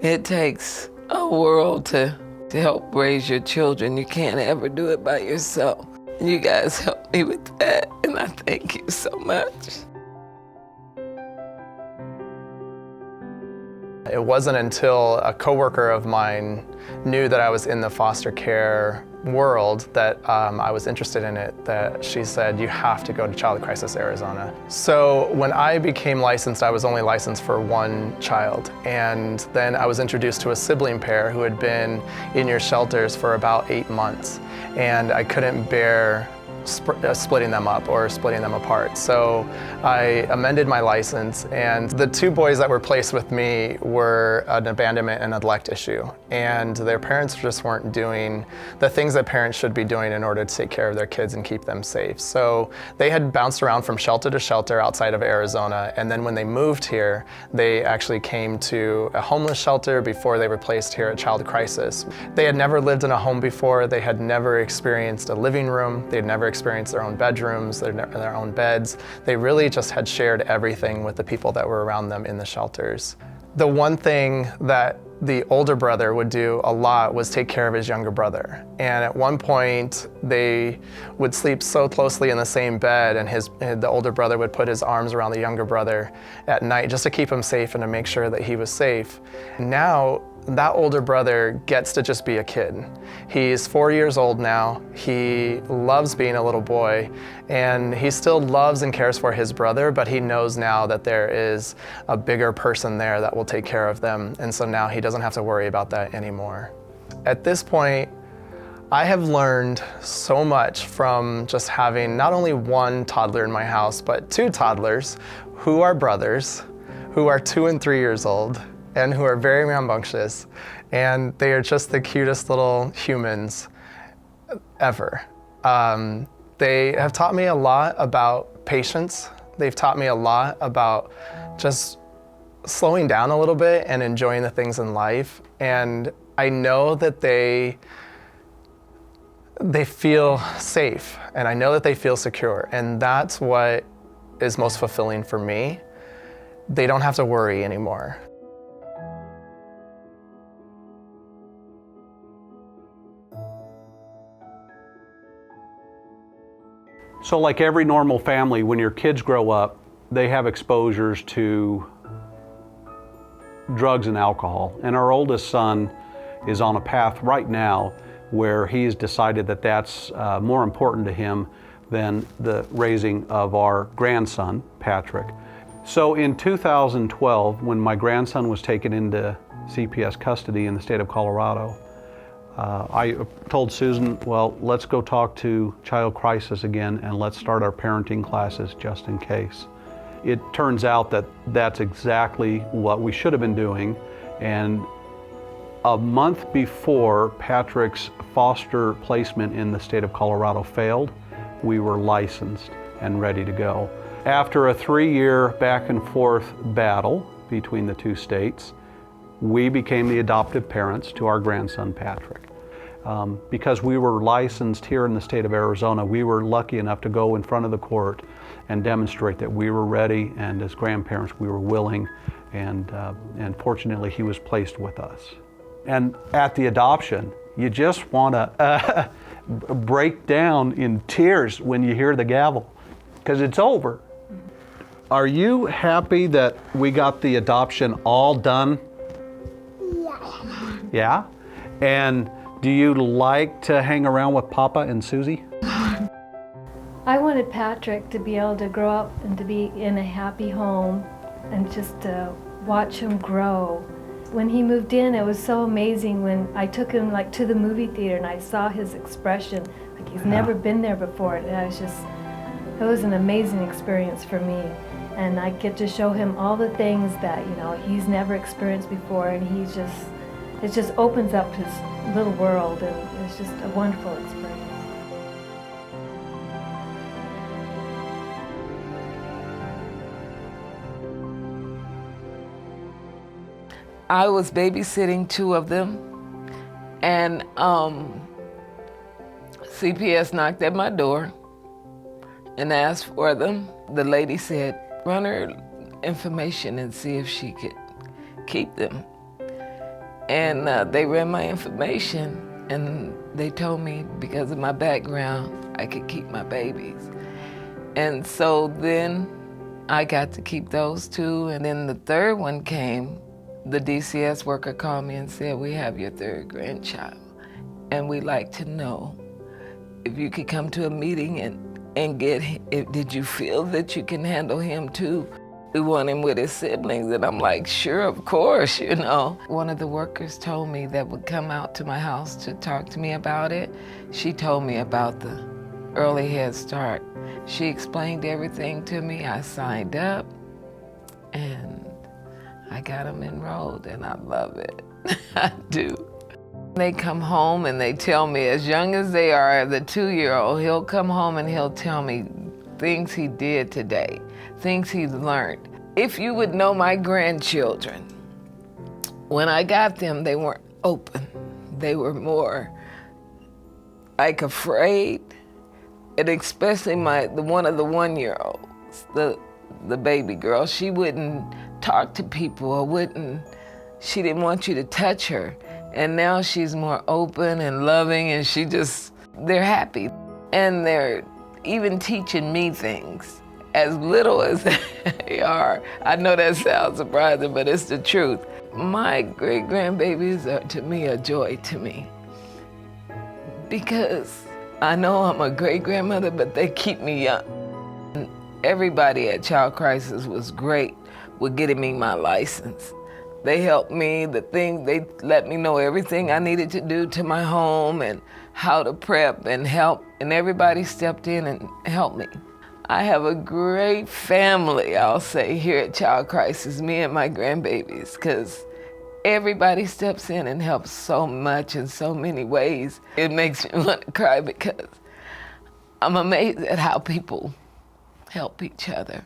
It takes a world to help raise your children. You can't ever do it by yourself. You guys helped me with that, and I thank you so much. It wasn't until a coworker of mine knew that I was in the foster care world that I was interested in it, that she said, you have to go to Child Crisis Arizona. So when I became licensed, I was only licensed for one child. And then I was introduced to a sibling pair who had been in your shelters for about 8 months. And I couldn't bear splitting them up or splitting them apart. So I amended my license, and the 2 boys that were placed with me were an abandonment and neglect issue. And their parents just weren't doing the things that parents should be doing in order to take care of their kids and keep them safe. So they had bounced around from shelter to shelter outside of Arizona, and then when they moved here, they actually came to a homeless shelter before they were placed here at Child Crisis. They had never lived in a home before. They had never experienced a living room. They had never experienced their own bedrooms, their own beds. They really just had shared everything with the people that were around them in the shelters. The one thing that the older brother would do a lot was take care of his younger brother. And at one point, they would sleep so closely in the same bed, and the older brother would put his arms around the younger brother at night just to keep him safe and to make sure that he was safe. Now, that older brother gets to just be a kid. He's 4 years old now. He loves being a little boy, and he still loves and cares for his brother, but he knows now that there is a bigger person there that will take care of them, and so now he doesn't have to worry about that anymore. At this point, I have learned so much from just having not only one toddler in my house, but 2 toddlers who are brothers, who are 2 and 3 years old, and who are very rambunctious, and they are just the cutest little humans ever. They have taught me a lot about patience. They've taught me a lot about just slowing down a little bit and enjoying the things in life. And I know that they feel safe, and I know that they feel secure, and that's what is most fulfilling for me. They don't have to worry anymore. So like every normal family, when your kids grow up, they have exposures to drugs and alcohol. And our oldest son is on a path right now where he's decided that that's more important to him than the raising of our grandson, Patrick. So in 2012, when my grandson was taken into CPS custody in the state of Colorado, I told Susan, well, let's go talk to Child Crisis again and let's start our parenting classes just in case. It turns out that that's exactly what we should have been doing. And a month before Patrick's foster placement in the state of Colorado failed, we were licensed and ready to go. After a 3-year back and forth battle between the 2 states, we became the adoptive parents to our grandson, Patrick. Because we were licensed here in the state of Arizona, we were lucky enough to go in front of the court and demonstrate that we were ready, and as grandparents we were willing, and fortunately he was placed with us. And at the adoption, you just want to break down in tears when you hear the gavel, because it's over. Are you happy that we got the adoption all done? Yeah? And do you like to hang around with Papa and Susie? I wanted Patrick to be able to grow up and to be in a happy home and just to watch him grow. When he moved in, it was so amazing when I took him to the movie theater and I saw his expression, like he's never been there before. And it was an amazing experience for me. And I get to show him all the things that, he's never experienced before, and it just opens up his little world, and it's just a wonderful experience. I was babysitting 2 of them, and CPS knocked at my door and asked for them. The lady said, run her information and see if she could keep them. And they ran my information, and they told me because of my background, I could keep my babies. And so then I got to keep those two, and then the third one came. The DCS worker called me and said, we have your third grandchild, and we'd like to know if you could come to a meeting and get him. Did you feel that you can handle him too? We want him with his siblings. And I'm like, sure, of course, you know. One of the workers told me that would come out to my house to talk to me about it. She told me about the early Head Start. She explained everything to me. I signed up and I got him enrolled, and I love it. I do. They come home and they tell me, as young as they are, the 2-year-old, he'll come home and he'll tell me things he did today, things he's learned. If you would know my grandchildren, when I got them, they weren't open. They were more like afraid, and especially one of the 1-year-olds, the baby girl. She wouldn't talk to people or she didn't want you to touch her. And now she's more open and loving, and they're happy. And they're even teaching me things, as little as they are. I know that sounds surprising, but it's the truth. My great-grandbabies are, to me, a joy to me. Because I know I'm a great-grandmother, but they keep me young. And everybody at Child Crisis was great with getting me my license. They helped me, they let me know everything I needed to do to my home and how to prep and help, and everybody stepped in and helped me. I have a great family, I'll say, here at Child Crisis, me and my grandbabies, because everybody steps in and helps so much in so many ways. It makes me want to cry because I'm amazed at how people help each other.